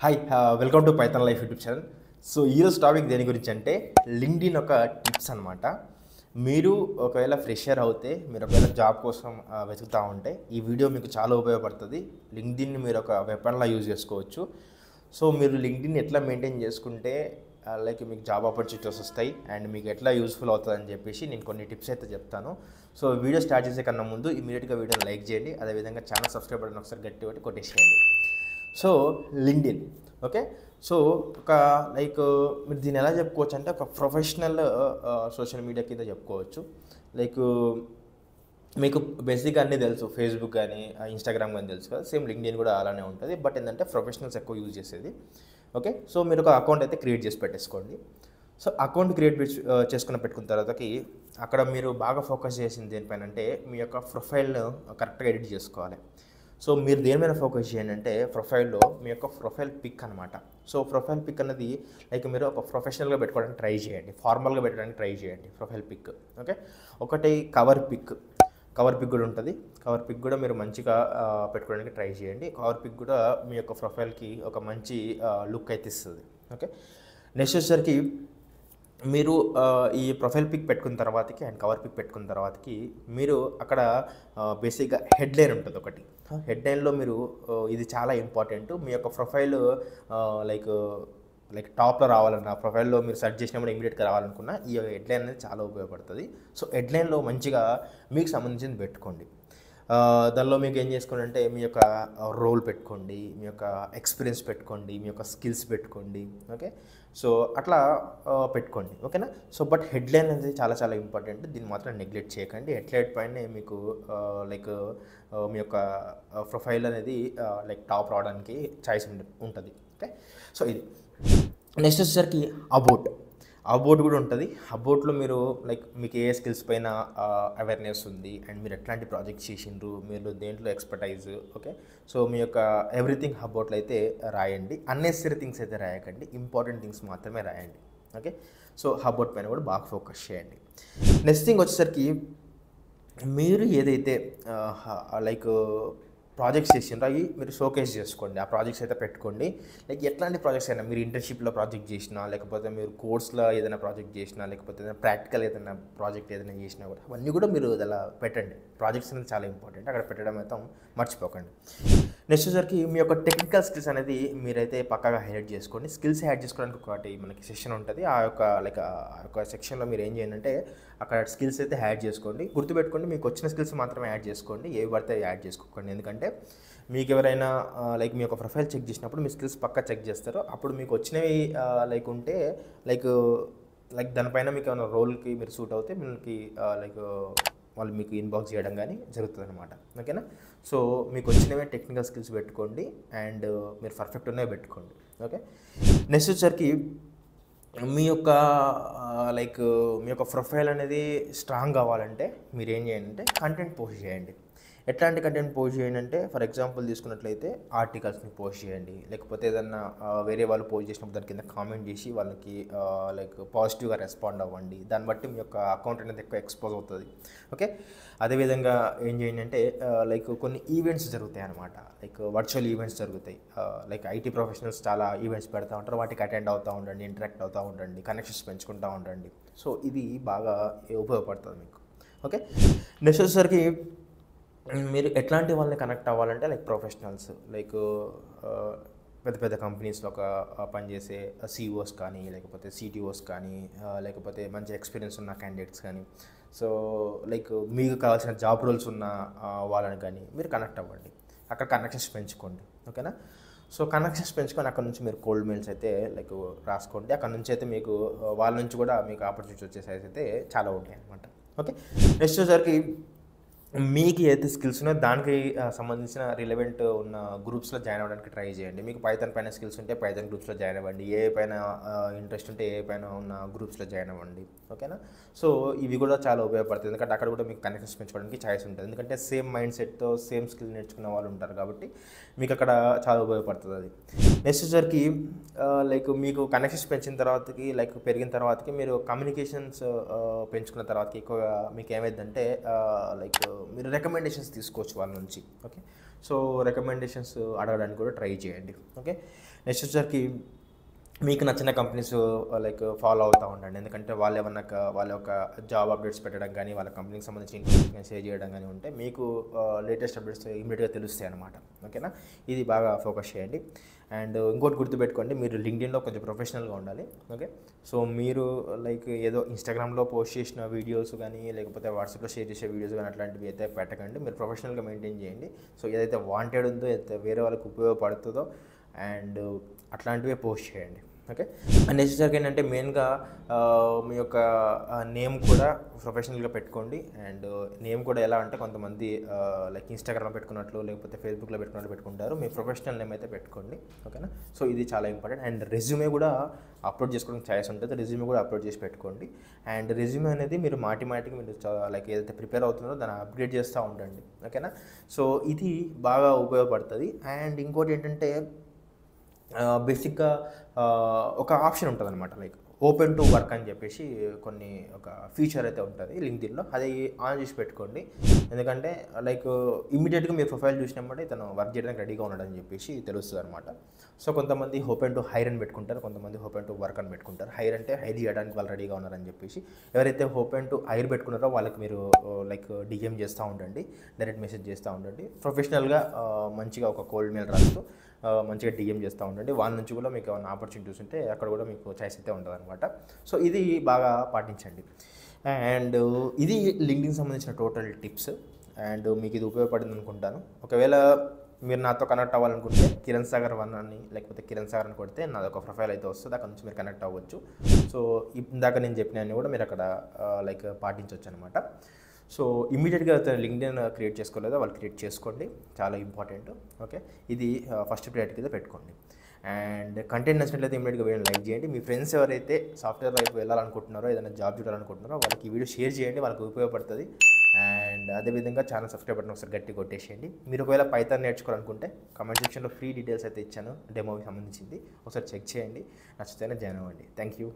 Hi welcome to Python life YouTube channel. So ఈరోజు topic దేని గురించి అంటే లింక్డ్ఇన్ ఒక టిప్స్ అనమాట. మీరు ఒకవేళ ఫ్రెషర్ అవుతే మీరు ఒకవేళ జాబ్ కోసం వెతుకుతూ ఉంటే ఈ వీడియో మీకు చాలా ఉపయోగపడుతుంది. లింక్డ్ఇన్ మీరు ఒక వెపన్లా యూజ్ చేసుకోవచ్చు. సో మీరు లింక్డ్ఇన్ ఎట్లా మెయింటైన్ చేసుకుంటే లైక్ మీకు జాబ్ ఆపర్చునిటీస్ వస్తాయి అండ్ మీకు ఎట్లా యూస్ఫుల్ అవుతుందని చెప్పేసి నేను కొన్ని టిప్స్ అయితే చెప్తాను. సో వీడియో స్టార్ట్ చేసే కన్నా ముందు ఇమీడియట్గా వీడియోని లైక్ చేయండి, అదేవిధంగా ఛానల్ సబ్స్క్రైబ్ బటన్ ఒకసారి గట్టి కొట్టి కొట్టేసేయండి. So LinkedIn okay. సో ఒక లైక్ మీరు దీన్ని ఎలా చెప్పుకోవచ్చు అంటే ఒక ప్రొఫెషనల్ సోషల్ మీడియా కింద చెప్పుకోవచ్చు. లైక్ మీకు బేసిక్గా అన్నీ తెలుసు, ఫేస్బుక్ కానీ ఇన్స్టాగ్రామ్ కానీ తెలుసు కదా, సేమ్ లింక్డ్ఇన్ కూడా అలానే ఉంటుంది. బట్ ఏంటంటే ప్రొఫెషనల్స్ ఎక్కువ యూజ్ చేసేది. ఓకే. సో మీరు ఒక అకౌంట్ అయితే క్రియేట్ చేసి పెట్టేసుకోండి. సో అకౌంట్ క్రియేట్ పెట్టుకున్న తర్వాతకి అక్కడ మీరు బాగా ఫోకస్ చేసింది దేనిపైన అంటే మీ యొక్క ప్రొఫైల్ను కరెక్ట్గా ఎడిట్ చేసుకోవాలి. సో మీరు దేని మీద ఫోకస్ చేయండి అంటే ప్రొఫైల్లో మీ యొక్క ప్రొఫైల్ పిక్ అనమాట. సో ప్రొఫైల్ పిక్ అనేది లైక్ మీరు ఒక ప్రొఫెషనల్గా పెట్టుకోవడానికి ట్రై చేయండి, ఫార్మల్గా పెట్టడానికి ట్రై చేయండి ప్రొఫైల్ పిక్. ఓకే. ఒకటి కవర్ పిక్ కూడా ఉంటుంది. కవర్ పిక్ కూడా మీరు మంచిగా పెట్టుకోవడానికి ట్రై చేయండి. కవర్ పిక్ కూడా మీ యొక్క ప్రొఫైల్కి ఒక మంచి లుక్ అయితే ఇస్తుంది. ఓకే. నెక్స్ట్ వచ్చేసరికి మీరు ఈ ప్రొఫైల్ పిక్ పెట్టుకున్న తర్వాతకి అండ్ కవర్ పిక్ పెట్టుకున్న తర్వాతకి మీరు అక్కడ బేసిక్గా హెడ్లైన్ ఉంటుంది ఒకటి. హెడ్లైన్లో మీరు ఇది చాలా ఇంపార్టెంట్. మీ యొక్క ప్రొఫైల్ లైక్ టాప్లో రావాలన్నా, ప్రొఫైల్లో మీరు సెర్చ్ చేసినప్పుడు ఇమీడియట్గా రావాలనుకున్నా ఈ హెడ్లైన్ అనేది చాలా ఉపయోగపడుతుంది. సో హెడ్లైన్లో మంచిగా మీకు సంబంధించింది పెట్టుకోండి. దానిలో మీకు ఏం చేసుకోండి అంటే మీ యొక్క రోల్ పెట్టుకోండి, మీ యొక్క ఎక్స్పీరియన్స్ పెట్టుకోండి, మీ యొక్క స్కిల్స్ పెట్టుకోండి. ఓకే. సో అట్లా పెట్టుకోండి. ఓకేనా. సో బట్ హెడ్లైన్ అనేది చాలా చాలా ఇంపార్టెంట్. దీన్ని మాత్రం నెగ్లెక్ట్ చేయకండి. హెడ్లైన్ పైనే మీకు లైక్ మీ యొక్క ప్రొఫైల్ అనేది లైక్ టాప్ రావడానికి ఛాయిస్ ఉంటుంది. ఓకే. సో ఇది నెక్స్ట్ వచ్చేసరికి అబౌట్ కూడా ఉంటుంది. అబౌట్లో మీరు లైక్ మీకు ఏ స్కిల్స్ పైన అవేర్నెస్ ఉంది అండ్ మీరు ఎట్లాంటి ప్రాజెక్ట్స్ చేసిండ్రు, మీరు దేంట్లో ఎక్స్పర్టైజ్. ఓకే. సో మీ యొక్క ఎవ్రీథింగ్ అబౌట్లో అయితే రాయండి. అన్నెసరీ థింగ్స్ అయితే రాయకండి, ఇంపార్టెంట్ థింగ్స్ మాత్రమే రాయండి. ఓకే. సో అబౌట్ పైన కూడా బాగా ఫోకస్ చేయండి. నెక్స్ట్ థింగ్ వచ్చేసరికి మీరు ఏదైతే లైక్ ప్రాజెక్ట్స్ చేసిండ్రో అవి మీరు షోకేస్ చేసుకోండి. ఆ ప్రాజెక్ట్స్ అయితే పెట్టుకోండి. లైక్ ఎట్లాంటి ప్రాజెక్ట్స్ అయినా, మీరు ఇంటర్న్షిప్లో ప్రాజెక్ట్ చేసినా, లేకపోతే మీరు కోర్స్లో ఏదైనా ప్రాజెక్ట్ చేసినా, లేకపోతే ఏదైనా ప్రాక్టికల్ ఏదైనా ప్రాజెక్ట్ ఏదైనా చేసినా కూడా అవన్నీ కూడా మీరు అలా పెట్టండి. ప్రాజెక్ట్స్ అనేది చాలా ఇంపార్టెంట్, అక్కడ పెట్టడం అయితే మర్చిపోకండి. నెక్స్ట్ వచ్చరికి మీ యొక్క టెక్నికల్ స్కిల్స్ అనేది మీరైతే పక్కాగా హైలైట్ చేసుకోండి. స్కిల్స్ యాడ్ చేసుకోవడానికి ఒకటి మనకి సెక్షన్ ఉంటుంది. ఆ యొక్క సెక్షన్లో మీరు ఏం చేయండి అంటే అక్కడ స్కిల్స్ అయితే యాడ్ చేసుకోండి. గుర్తుపెట్టుకోండి, మీకు వచ్చిన స్కిల్స్ మాత్రమే యాడ్ చేసుకోండి, ఏవి పడితే యాడ్ చేసుకోకండి. ఎందుకంటే మీకు ఎవరైనా లైక్ మీ యొక్క ప్రొఫైల్ చెక్ చేసినప్పుడు మీ స్కిల్స్ పక్కా చెక్ చేస్తారు. అప్పుడు మీకు వచ్చినవి లైక్ ఉంటే లైక్ దానిపైన మీకు ఏమైనా రోల్కి మీరు సూట్ అవుతే మీకు లైక్ వాళ్ళు మీకు ఇన్బాక్స్ చేయడం కానీ జరుగుతుంది అనమాట. ఓకేనా. సో మీకు వచ్చినవే టెక్నికల్ స్కిల్స్ పెట్టుకోండి అండ్ మీరు పర్ఫెక్ట్ ఉన్నవి పెట్టుకోండి. ఓకే. నెక్స్ట్ వచ్చరికి మీ యొక్క మీ యొక్క ప్రొఫైల్ అనేది స్ట్రాంగ్ కావాలంటే మీరు ఏం చేయండి అంటే కంటెంట్ పోస్ట్ చేయండి. ఎట్లాంటి కంటెంట్ పోస్ట్ చేయండి అంటే ఫర్ ఎగ్జాంపుల్ తీసుకున్నట్లయితే ఆర్టికల్స్ని పోస్ట్ చేయండి, లేకపోతే ఏదన్నా వేరే వాళ్ళు పోస్ట్ చేసినప్పుడు దాని కింద కామెంట్ చేసి వాళ్ళకి లైక్ పాజిటివ్గా రెస్పాండ్ అవ్వండి. దాన్ని బట్టి మీ యొక్క అకౌంట్ అనేది ఎక్కువ ఎక్స్పోజ్ అవుతుంది. ఓకే. అదేవిధంగా ఏం చేయండి అంటే లైక్ కొన్ని ఈవెంట్స్ జరుగుతాయి అన్నమాట. లైక్ వర్చువల్ ఈవెంట్స్ జరుగుతాయి. లైక్ ఐటీ ప్రొఫెషనల్స్ చాలా ఈవెంట్స్ పెడతా ఉంటారు, వాటికి అటెండ్ అవుతూ ఉండండి, ఇంటరాక్ట్ అవుతూ ఉండండి, కనెక్షన్స్ పెంచుకుంటూ ఉండండి. సో ఇది బాగా ఉపయోగపడుతుంది మీకు. ఓకే. నెక్స్ట్ వచ్చేసరికి మీరు ఎట్లాంటి వాళ్ళని కనెక్ట్ అవ్వాలంటే లైక్ ప్రొఫెషనల్స్, లైక్ పెద్ద పెద్ద కంపెనీస్లో పనిచేసే సిఇఓస్ కానీ, లేకపోతే సిటిఓస్ కానీ, లేకపోతే మంచి ఎక్స్పీరియన్స్ ఉన్న క్యాండిడేట్స్ కానీ, సో లైక్ మీకు కావాల్సిన జాబ్ రోల్స్ ఉన్న వాళ్ళని కానీ మీరు కనెక్ట్ అవ్వండి. అక్కడ కనెక్షన్స్ పెంచుకోండి. ఓకేనా. సో కనెక్షన్స్ పెంచుకొని అక్కడ నుంచి మీరు కోల్డ్ మెయిల్స్ అయితే లైక్ రాసుకోండి. అక్కడ నుంచి అయితే మీకు వాళ్ళ నుంచి కూడా మీకు ఆపర్చునిటీస్ వచ్చేసరికి అయితే చాలా ఉంటాయి అన్నమాట. ఓకే. నెక్స్ట్ వచ్చేసరికి మీకు ఏదైతే స్కిల్స్ ఉన్నాయో దానికి సంబంధించిన రిలవెంట్ ఉన్న గ్రూప్స్లో జాయిన్ అవ్వడానికి ట్రై చేయండి. మీకు పైథాన్ పైన స్కిల్స్ ఉంటే పైథాన్ గ్రూప్స్లో జాయిన్ అవ్వండి, ఏ పైన ఇంట్రెస్ట్ ఉంటే ఏ పైన ఉన్న గ్రూప్స్లో జాయిన్ అవ్వండి. ఓకేనా. సో ఇవి కూడా చాలా ఉపయోగపడుతుంది, ఎందుకంటే అక్కడ కూడా మీకు కనెక్షన్స్ పెంచుకోవడానికి ఛాయిస్ ఉంటుంది. ఎందుకంటే సేమ్ మైండ్ సెట్తో సేమ్ స్కిల్ నేర్చుకున్న వాళ్ళు ఉంటారు కాబట్టి మీకు అక్కడ చాలా ఉపయోగపడుతుంది అది. నెక్స్ట్ వచ్చరికి లైక్ మీకు కనెక్షన్స్ పెంచిన తర్వాతకి లైక్ పెరిగిన తర్వాతకి మీరు కమ్యూనికేషన్స్ పెంచుకున్న తర్వాతకి ఎక్కువగా మీకు ఏమైందంటే లైక్ మీరు రికమెండేషన్స్ తీసుకోవచ్చు వాళ్ళ నుంచి. ఓకే. సో రికమెండేషన్స్ అడగడానికి కూడా ట్రై చేయండి. ఓకే. నెక్స్ట్ వచ్చరికి మీకు నచ్చిన కంపెనీస్ లైక్ ఫాలో అవుతూ ఉండండి. ఎందుకంటే వాళ్ళు ఏమన్నా వాళ్ళ యొక్క జాబ్ అప్డేట్స్ పెట్టడం కానీ, వాళ్ళ కంపెనీకి సంబంధించిన ఇన్ఫర్మేషన్ షేర్ చేయడం కానీ ఉంటే మీకు లేటెస్ట్ అప్డేట్స్ ఇమీడియట్గా తెలుస్తాయి అన్నమాట. ఓకేనా, ఇది బాగా ఫోకస్ చేయండి. అండ్ ఇంకోటి గుర్తుపెట్టుకోండి, మీరు లింక్డ్ఇన్లో కొంచెం ప్రొఫెషనల్గా ఉండాలి. ఓకే, సో మీరు లైక్ ఏదో ఇన్స్టాగ్రామ్లో పోస్ట్ చేసిన వీడియోస్ కానీ, లేకపోతే వాట్సాప్లో షేర్ చేసే వీడియోస్ కానీ అట్లాంటివి అయితే పెట్టకండి. మీరు ప్రొఫెషనల్గా మెయింటైన్ చేయండి. సో ఏదైతే వాంటెడ్ ఉందో, ఏదైతే వేరే వాళ్ళకి ఉపయోగపడుతుందో అండ్ అట్లాంటివే పోస్ట్ చేయండి. ఓకే, నెక్స్ట్ ఏంటంటే మెయిన్గా మీ యొక్క నేమ్ కూడా ప్రొఫెషనల్గా పెట్టుకోండి. అండ్ నేమ్ కూడా ఎలా అంటే కొంతమంది లైక్ ఇన్స్టాగ్రామ్లో పెట్టుకున్నట్లు, లేకపోతే ఫేస్బుక్లో పెట్టుకున్నట్లు పెట్టుకుంటారు. మీ ప్రొఫెషనల్ నేమ్ అయితే పెట్టుకోండి. ఓకేనా, సో ఇది చాలా ఇంపార్టెంట్. అండ్ రెజ్యూమే కూడా అప్లోడ్ చేసుకోవడానికి ఛాయిస్ ఉంటుంది. రెజ్యూమే కూడా అప్లోడ్ చేసి పెట్టుకోండి. అండ్ రెజ్యూమే అనేది మీరు మాటికి మీరు లైక్ ఏదైతే ప్రిపేర్ అవుతుందో దాన్ని అప్గ్రేడ్ చేస్తూ ఉండండి. ఓకేనా, సో ఇది బాగా ఉపయోగపడుతుంది. అండ్ ఇంకోటి ఏంటంటే బేసిక్గా ఒక ఆప్షన్ ఉంటుంది అనమాట, లైక్ ఓపెన్ టు వర్క్ అని చెప్పేసి కొన్ని ఒక ఫీచర్ అయితే ఉంటుంది లింక్డ్ఇన్లో. అది ఆన్ చేసి పెట్టుకోండి. ఎందుకంటే లైక్ ఇమీడియట్గా మీ ప్రొఫైల్ చూసినప్పుడే తను వర్క్ చేయడానికి రెడీగా ఉన్నాడని చెప్పేసి తెలుస్తుంది అనమాట. సో కొంతమంది ఓపెన్ టు హైర్ అని పెట్టుకుంటారు, కొంతమంది ఓపెన్ టు వర్క్ అని పెట్టుకుంటారు. హైర్ అంటే హైర్ చేయడానికి వాళ్ళు రెడీగా ఉన్నారని చెప్పేసి. ఎవరైతే ఓపెన్ టు హైర్ పెట్టుకున్నారో వాళ్ళకి మీరు లైక్ డిఎం చేస్తూ ఉండండి, డైరెక్ట్ మెసేజ్ చేస్తూ ఉండండి. ప్రొఫెషనల్గా మంచిగా ఒక కోల్డ్ మెయిల్ రాస్తూ మంచిగా డిఎం చేస్తూ ఉండండి. వాళ్ళ నుంచి కూడా మీకు ఏమైనా ఆపర్చునిటీస్ ఉంటే అక్కడ కూడా మీకు చాయిస్ అయితే ఉంటుంది అనమాట. సో ఇది బాగా పాటించండి. అండ్ ఇది లింక్డ్ఇన్ సంబంధించిన టోటల్ టిప్స్. అండ్ మీకు ఇది ఉపయోగపడింది అనుకుంటాను. ఒకవేళ మీరు నాతో కనెక్ట్ అవ్వాలనుకుంటే కిరణ్ సాగర్ 1 అని లేకపోతే కిరణ్ సాగర్ అని కొడితే నాది ఒక ప్రొఫైల్ అయితే వస్తుంది. అక్కడ నుంచి మీరు కనెక్ట్ అవ్వచ్చు. సో ఇందాక నేను చెప్పినవన్నీ కూడా మీరు అక్కడ లైక్ పాటించవచ్చు అనమాట. సో ఇమీడియట్గా లింక్డ్ఇన్ క్రియేట్ చేసుకోలేదో వాళ్ళు క్రియేట్ చేసుకోండి, చాలా ఇంపార్టెంట్. ఓకే, ఇది ఫస్ట్ ప్రయారిటీ కింద పెట్టుకోండి. అండ్ కంటెంట్ నచ్చినట్లయితే ఇమీడియట్గా వీడియో లైక్ చేయండి. మీ ఫ్రెండ్స్ ఎవరైతే సాఫ్ట్వేర్ వైపు వెళ్ళాలనుకుంటున్నారో, ఏదైనా జాబ్ చూడాలనుకుంటున్నారో వాళ్ళకి ఈ వీడియో షేర్ చేయండి, వాళ్ళకి ఉపయోగపడుతుంది. అండ్ అదేవిధంగా ఛానల్ సబ్స్క్రైబ్ బటన్ ఒకసారి గట్టి కొట్టేసేయండి. మీరు ఒకవేళ పైథాన్ నేర్చుకోవాలనుకుంటే కామెంట్ సెక్షన్లో ఫ్రీ డీటెయిల్స్ అయితే ఇచ్చాను, డెమోకి సంబంధించింది, ఒకసారి చెక్ చేయండి. నచ్చితేనే జాయిన్ అవ్వండి. Thank you.